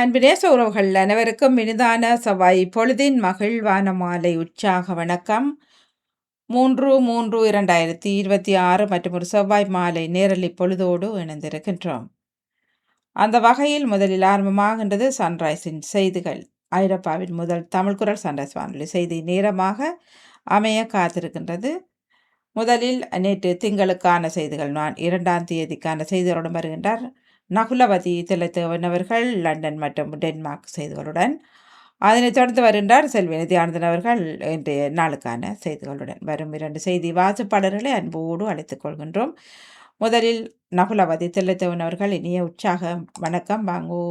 அன்பு நேச உறவுகள் அனைவருக்கும் இனிதான செவ்வாய் பொழுதின் மகிழ்வான மாலை உற்சாக வணக்கம். 3/3/2026 மற்றும் ஒரு செவ்வாய் மாலை நேரலை பொழுதோடு இணைந்திருக்கின்றோம். அந்த வகையில் முதலில் ஆரம்பமாகின்றது சன்ரைஸின் செய்திகள். ஐரோப்பாவின் முதல் தமிழ் குரல் சன்ரைஸ் வானொலி செய்தி நேரமாக அமைய காத்திருக்கின்றது. முதலில் நேற்று திங்களுக்கான செய்திகள், நான் 2ஆம் தேதிக்கான செய்திகளுடன் வருகின்றார் நகுலவதி தில்லைத்தேவன் அவர்கள் லண்டன் மற்றும் டென்மார்க் செய்திகளுடன். அதனைத் தொடர்ந்து வருகின்றார் செல்வி நிதியானந்தன் அவர்கள் இன்றைய நாளுக்கான செய்திகளுடன். வரும் 2 செய்தி வாசிப்பாளர்களை அன்போடு அழைத்துக் கொள்கின்றோம். முதலில் நகுலவதி தில்லைத்தேவன் அவர்கள், இனிய உற்சாக வணக்கம். வாங்கோ.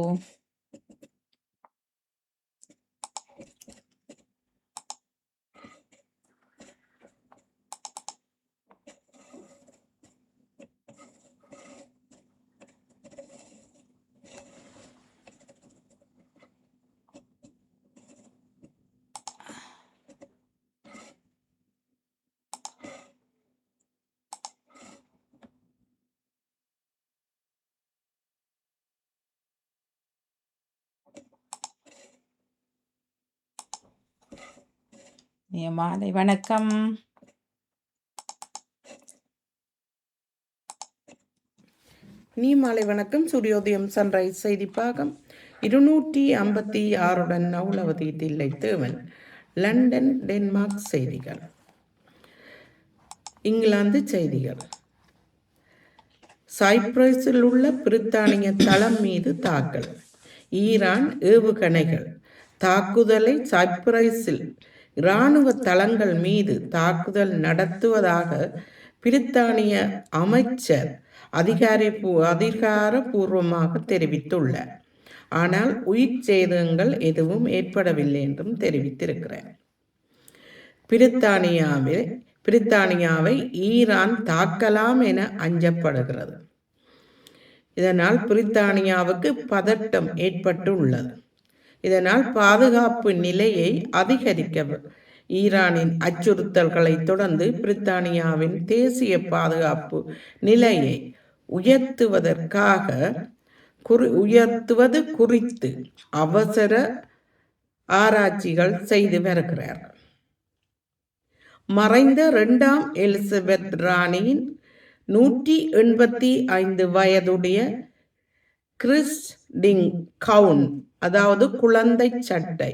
மாலை வணக்கம். மாலை வணக்கம். சூரியோதயம் சன்ரைஸ் செய்தி பாகம் 256 நகுலவதி தில்லைத்தேவன், லண்டன் டென்மார்க் செய்திகள். இங்கிலாந்து செய்திகள். சைப்ரஸில் உள்ள பிரித்தானிய தளம் மீது தாக்கல். ஈரான் ஏவுகணைகள் தாக்குதலை சைப்ரஸில் இராணுவ தளங்கள் மீது தாக்குதல் நடத்துவதாக பிரித்தானிய அமைச்சர் அதிகாரபூர்வமாக தெரிவித்துள்ளார். ஆனால் உயிர் சேதங்கள் எதுவும் ஏற்படவில்லை என்றும் தெரிவித்திருக்கிறார். பிரித்தானியாவை ஈரான் தாக்கலாம் என அஞ்சப்படுகிறது. இதனால் பிரித்தானியாவுக்கு பதட்டம் ஏற்பட்டுள்ளது. இதனால் பாதுகாப்பு நிலையை அதிகரிக்க ஈரானின் அச்சுறுத்தல்களை தொடர்ந்து பிரித்தானியாவின் தேசிய பாதுகாப்பு நிலையை உயர்த்துவது குறித்து அவசர ஆராய்ச்சிகள் செய்து வருகிறார்கள். மறைந்த 2ஆம் எலிசபெத் ராணியின் 185 வயதுடைய கிறிஸ்டிங் கவுன், அதாவது குழந்தை சட்டை,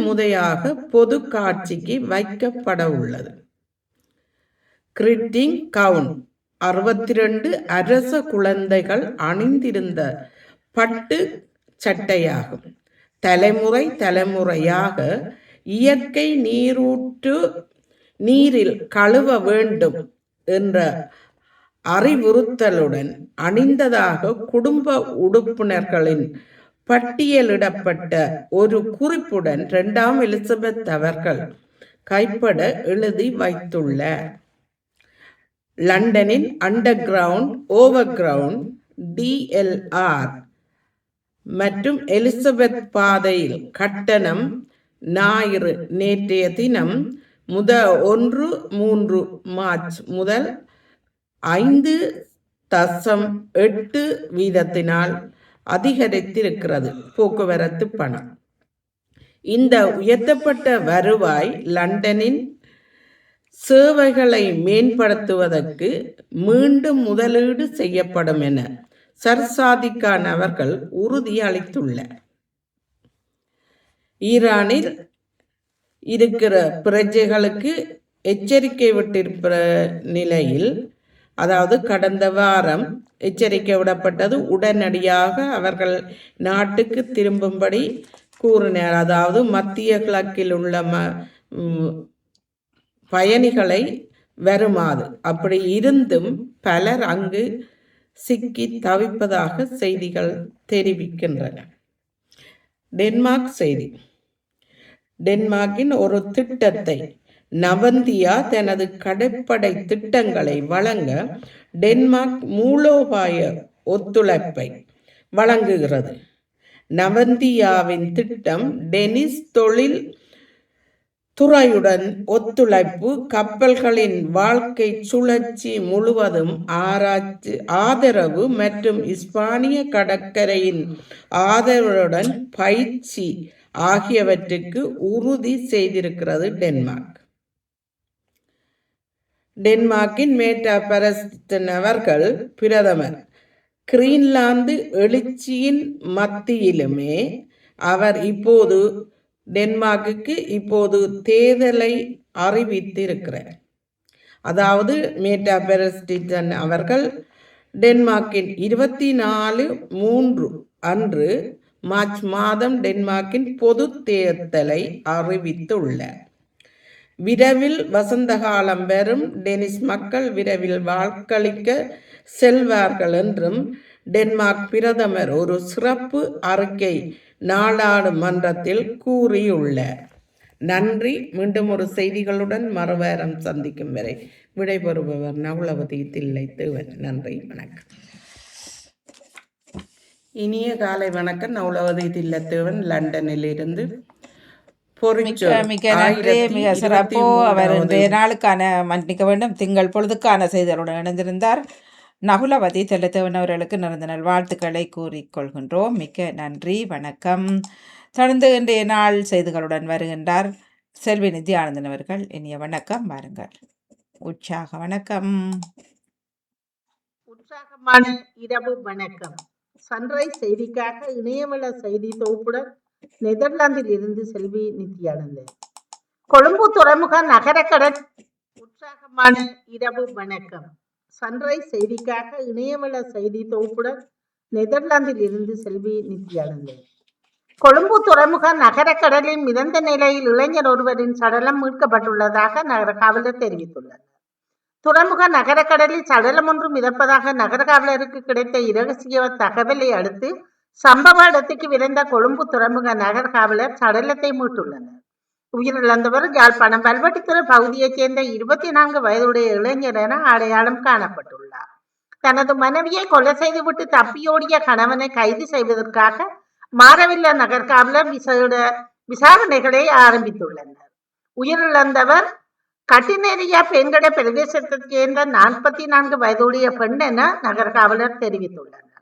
முறையாக பொது காட்சிக்கு வைக்கப்பட உள்ளது. கிறிஸ்டிங் கவுன் 62 அரச குழந்தைகள் அணிந்திருந்த பட்டு சட்டையாகும். தலைமுறையாக இயற்கை நீரில் கழுவ வேண்டும் என்ற அறிவுறுத்தலுடன் அணிந்ததாக குடும்ப உறுப்பினர்களின் பட்டியலிடப்பட்ட ஒரு குறிப்புடன் 2ஆம் எலிசபெத் அவர்கள் கைப்பட எழுதி வைத்துள்ளார். லண்டனின் அண்டர்கிரவுண்ட், ஓவர்கிரவுண்ட், DLR மற்றும் எலிசபெத் பாதையில் கட்டணம் ஞாயிறு நேற்றைய தினம் 1 மார்ச் முதல் 5.8% அதிகரித்திருக்கிறது போக்குவரத்து பணம். இந்த உயர்த்தப்பட்ட வருவாய் லண்டனின் சேவைகளை மேம்படுத்துவதற்கு மீண்டும் முதலீடு செய்யப்படும் என சர் சாதிக் கான் அவர்கள் உறுதி அளித்துள்ளார். ஈரானில் இருக்கிற பிரஜைகளுக்கு எச்சரிக்கை விட்டிருக்கிற நிலையில், அதாவது கடந்த வாரம் எச்சரிக்கை விடப்பட்டது, உடனடியாக அவர்கள் நாட்டுக்கு திரும்பும்படி கூறினார். அதாவது மத்திய கிழக்கில் உள்ள பயணிகளை வருமாறு. அப்படி இருந்தும் பலர் அங்கு சிக்கி தவிப்பதாக செய்திகள் தெரிவிக்கின்றன. டென்மார்க் செய்தி. டென்மார்க்கின் ஒரு திட்டத்தை நவந்தியா தனது கடற்படை திட்டங்களை வழங்க டென்மார்க் மூலோபாய ஒத்துழைப்பை வழங்குகிறது. நவந்தியாவின் திட்டம் டெனிஸ் தொழில் துறையுடன் ஒத்துழைப்பு, கப்பல்களின் வாழ்க்கை சுழற்சி முழுவதும் ஆதரவு மற்றும் இஸ்பானிய கடற்கரையின் ஆதரவுடன் பயிற்சி ஆகியவற்றுக்கு உறுதி செய்திருக்கிறது டென்மார்க். டென்மார்க்கின் மேட்டா பெரஸ்டன் அவர்கள் பிரதமர் கிரீன்லாந்து எழுச்சியின் மத்தியிலுமே அவர் இப்போது டென்மார்க்குக்கு இப்போது தேர்தலை அறிவித்திருக்கிறார். அதாவது மேட்டா பெரஸ்டன் அவர்கள் டென்மார்க்கின் 24/3 அன்று மார்ச் மாதம் டென்மார்க்கின் பொது தேர்தலை அறிவித்துள்ளார். விரைவில் வசந்த காலம் வரும், டெனிஷ் மக்கள் விரைவில் வாக்களிக்க செல்வார்கள் என்றும் டென்மார்க் பிரதமர் ஒரு சிறப்பு அறிக்கை நாடாளுமன்றத்தில் கூறியுள்ளார். நன்றி. மீண்டும் ஒரு செய்திகளுடன் மறுவாரம் சந்திக்கும் வரை விடைபெறுபவர் நகுலவதி தில்லைத்தேவன். நன்றி, வணக்கம். இனிய காலை வணக்கம். நகுலவதி தில்லைத்தேவன், லண்டனில் இருந்து. மிக நன்றி, மிக சிறப்போ. அவர் இன்றைய நாளுக்கான மன்னிக்க வேண்டும் திங்கள் பொழுதுக்கான செய்திகளுடன் இணைந்திருந்தார். நகுலவதி தில்லைத்தேவன் அவர்களுக்கு நிறந்த நல் வாழ்த்துக்களை கூறிக்கொள்கின்றோம். மிக்க நன்றி, வணக்கம். தொடர்ந்து இன்றைய நாள் செய்திகளுடன் வருகின்றார் செல்வி நித்யானந்தன் அவர்கள். இனிய வணக்கம், வாருங்கள். உற்சாக வணக்கம். உற்சாகமான இரவு வணக்கம். சன்ரைஸ் செய்திக்காக இணையவள செய்தி தொகுப்புடன் நெதர்லாந்தில் இருந்து செல்வி நித்யானந்தன். கொழும்பு துறைமுக நகரக்கடல். உற்சாகமான இரவு வணக்கம். சன்ரைஸ் செய்திக்காக இணையவள செய்தி தொகுப்புடன் நெதர்லாந்தில் இருந்து செல்வி நித்யானந்தன். கொழும்பு துறைமுக நகரக்கடலில் மிதந்த நிலையில் இளைஞர் ஒருவரின் சடலம் மீட்கப்பட்டுள்ளதாக நகர காவலர் தெரிவித்துள்ளனர். துறைமுக நகரக்கடலில் சடலம் ஒன்று மிதப்பதாக நகர காவலருக்கு கிடைத்த இரகசிய தகவலை அடுத்து சம்பவ இடத்துக்கு விரைந்த கொழும்பு துறைமுக நகர காவலர் சடலத்தை மீட்டுள்ளனர். உயிரிழந்தவர் யாழ்ப்பாணம் பல்வெட்டித்துறை பகுதியைச் சேர்ந்த 24 வயதுடைய இளைஞர் என அடையாளம் காணப்பட்டுள்ளார். தனது மனைவியை கொலை செய்துவிட்டு தப்பியோடிய கணவனை கைது செய்வதற்காக மாரவில்ல நகர காவலர் விசாரணைகளை ஆரம்பித்துள்ளனர். உயிரிழந்தவர் கட்டினேரியா பெண்கடை பிரதேசத்தைச் சேர்ந்த 44 வயதுடைய பெண் என நகர காவலர் தெரிவித்துள்ளனர்.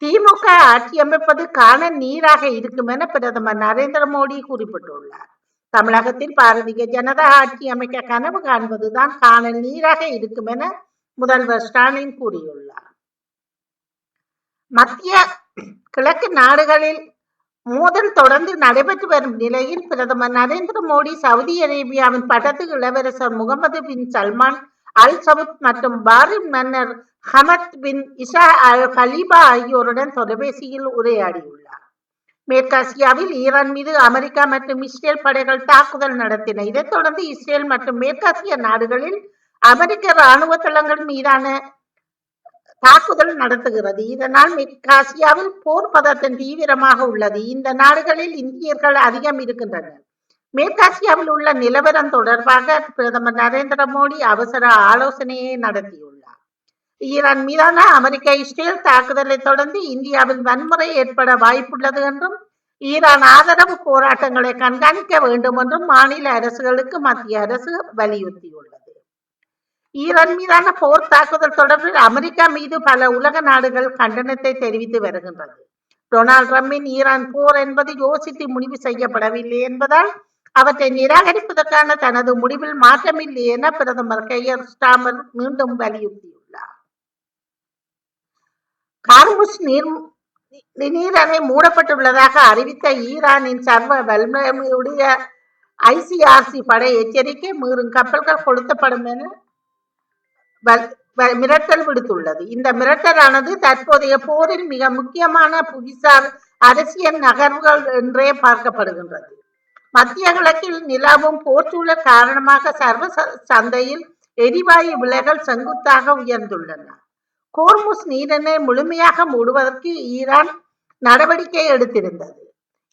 திமுக ஆட்சி அமைப்பது காணல் நீராக இருக்கும் என பிரதமர் நரேந்திர மோடி குறிப்பிட்டுள்ளார். தமிழகத்தில் பாரதிய ஜனதா ஆட்சி அமைக்க கனவு காண்பதுதான் காணல் நீராக இருக்கும் என முதல்வர் ஸ்டாலின் கூறியுள்ளார். மத்திய கிழக்கு நாடுகளில் மோதல் தொடர்ந்து நடைபெற்று வரும் நிலையில் பிரதமர் நரேந்திர மோடி சவுதி அரேபியாவின் பட்டத்து இளவரசர் முகமது பின் சல்மான் அல் சவுத் மற்றும் பாரின் மன்னர் ஹமத் பின் இசா அல் கலீபா ஆகியோருடன் தொலைபேசியில் உரையாடியுள்ளார். மேற்காசியாவில் ஈரான் மீது அமெரிக்கா மற்றும் இஸ்ரேல் படைகள் தாக்குதல் நடத்தின. இதைத் தொடர்ந்து இஸ்ரேல் மற்றும் மேற்காசிய நாடுகளில் அமெரிக்க இராணுவ தளங்கள் மீதான தாக்குதல் நடத்துகிறது. இதனால் மேற்காசியாவில் போர் பதட்டம் தீவிரமாக உள்ளது. இந்த நாடுகளில் இந்தியர்கள் அதிகம் இருக்கின்றனர். மேற்காசியாவில் உள்ள நிலவரம் தொடர்பாக பிரதமர் நரேந்திர மோடி அவசர ஆலோசனையை நடத்தியுள்ளார். ஈரான் மீதான அமெரிக்க இஸ்ரேல் தாக்குதலை தொடர்ந்து இந்தியாவில் வன்முறை ஏற்பட வாய்ப்புள்ளது என்றும் ஈரான் ஆதரவு போராட்டங்களை கண்காணிக்க வேண்டும் என்றும் மாநில அரசுகளுக்கு மத்திய அரசு வலியுறுத்தியுள்ளது. ஈரான் மீதான போர் தாக்குதல் தொடர்பில் அமெரிக்கா மீது பல உலக நாடுகள் கண்டனத்தை தெரிவித்து வருகின்றது. டொனால்ட் ட்ரம்பின் ஈரான் போர் என்பது யோசித்து முடிவு செய்யப்படவில்லை என்பதால் அவற்றை நிராகரிப்பதற்கான தனது முடிவில் மாற்றமில்லை என பிரதமர் கெய்யர் ஸ்டாமர் மீண்டும் வலியுறுத்தியுள்ளார். கார்முஸ் நீரணை மூடப்பட்டுள்ளதாக அறிவித்த ஈரானின் சர்வ வல்லமையுடைய ICRC படை எச்சரிக்கை மீறும் கப்பல்கள் கொளுத்தப்படும் என மிரட்டல் விடுத்துள்ளது. இந்த மிரட்டலானது தற்போதைய போரில் மிக முக்கியமான புவிசார் அரசியல் நகர்வுகள் என்றே பார்க்கப்படுகின்றது. மத்திய கிழக்கில் நிலவும் போர்ச்சூழல் காரணமாக சர்வ சந்தையில் எரிவாயு விலைகள் செங்குத்தாக உயர்ந்துள்ளன. கோர்முஸ் நீரிணை முழுமையாக மூடுவதற்கு ஈரான் நடவடிக்கை எடுத்திருந்தது.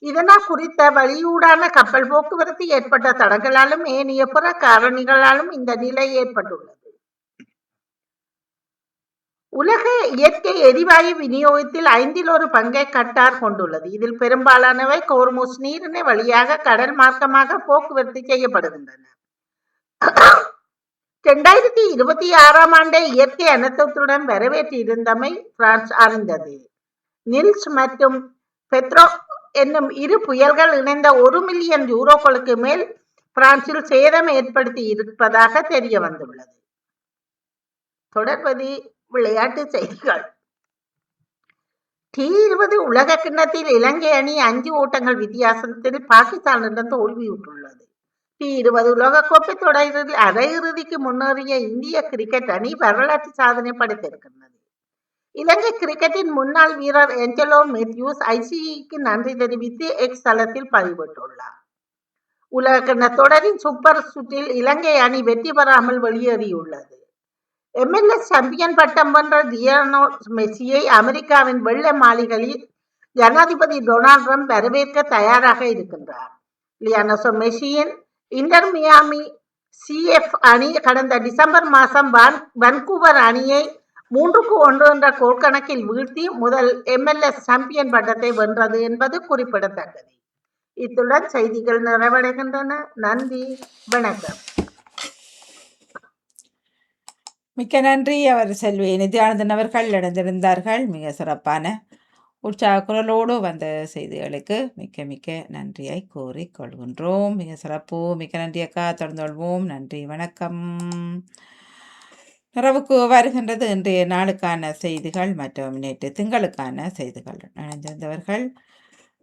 இதனால் குறித்த வழியூடான கப்பல் போக்குவரத்து ஏற்பட்ட தடங்களாலும் ஏனைய பிற காரணிகளாலும் இந்த நிலை ஏற்பட்டுள்ளது. உலக இயற்கை எரிவாயு விநியோகத்தில் 5 பங்கை கட்டார் கொண்டுள்ளது. இதில் பெரும்பாலானவை கோர்முஸ் நீரிணை வழியாக கடல் மார்க்கமாக போக்குவரத்து செய்யப்படுகின்றன. 2026 ஆண்டை இயற்கை அனர்த்தத்துடன் வரவேற்றிருந்தமை பிரான்ஸ் அறிந்தது. நில்ஸ் மற்றும் பெத்ரோ என்னும் 2 புயல்கள் இணைந்த 1 மில்லியன் யூரோக்களுக்கு மேல் பிரான்சில் சேதம் ஏற்படுத்தி இருப்பதாக தெரிய வந்துள்ளது. தொடர்வது விளையாட்டு செய்திகள். T20 உலக கிண்ணத்தில் இலங்கை அணி 5 ஓட்டங்கள் வித்தியாசத்தில் பாகிஸ்தானிடம் தோல்வியுற்றுள்ளது. T20 உலகக்கோப்பை தொடரில் அரையிறுதிக்கு முன்னேறிய இந்திய கிரிக்கெட் அணி வரலாற்று சாதனை படைத்திருக்கிறது. இலங்கை கிரிக்கெட்டின் முன்னாள் வீரர் ஏஞ்சலோ மேத்யூஸ் ICCக்கு நன்றி தெரிவித்து எக்ஸ் தளத்தில் பதிவிட்டுள்ளார். உலகக்கிண்ண தொடரின் சூப்பர் சுற்றில் இலங்கை அணி வெற்றி பெறாமல் வெளியேறியுள்ளது. MLS சாம்பியன் பட்டம் வென்ற லியோனல் மெஸ்ஸியை அமெரிக்காவின் வெள்ளை மாளிகையில் ஜனாதிபதி டொனால்ட் ட்ரம்ப் வரவேற்க தயாராக இருக்கின்றார். லியோனல் மெஸ்ஸியின் இன்டர் மியாமி CF அணி கடந்த டிசம்பர் மாதம் வான்கூவர் அணியை 3-1 என்ற கோல் கணக்கில் வீழ்த்தி முதல் MLS சாம்பியன் பட்டத்தை வென்றது என்பது குறிப்பிடத்தக்கது. இத்துடன் செய்திகள் நிறைவடைகின்றன. நன்றி, வணக்கம். மிக்க நன்றி. அவர் செல்வி நித்யானந்தன் அவர்கள் இணைந்திருந்தார்கள். மிக சிறப்பான உற்சாக குரலோடு வந்த செய்திகளுக்கு மிக்க மிக்க நன்றியை கூறிக்கொள்கின்றோம். மிக சிறப்பு. மிக்க நன்றி அக்கா. தொடர்ந்து கொள்வோம். நன்றி, வணக்கம். நிறைவுக்கு வருகின்றது இன்றைய நாளுக்கான செய்திகள் மற்றும் நேற்று திங்களுக்கான செய்திகள். இணைந்திருந்தவர்கள்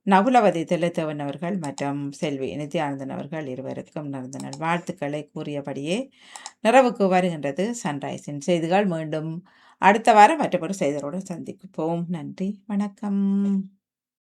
நகுலவதி தில்லைத்தேவன் அவர்கள் மற்றும் செல்வி நித்யானந்தன் அவர்கள் இருவருக்கும் நடந்த நாள் வாழ்த்துக்களை கூறியபடியே நிறைவுக்கு வருகின்றது சன்ரைஸின் செய்திகள். மீண்டும் அடுத்த வாரம் மற்றொரு செய்திகளுடன் சந்திப்போம். நன்றி, வணக்கம்.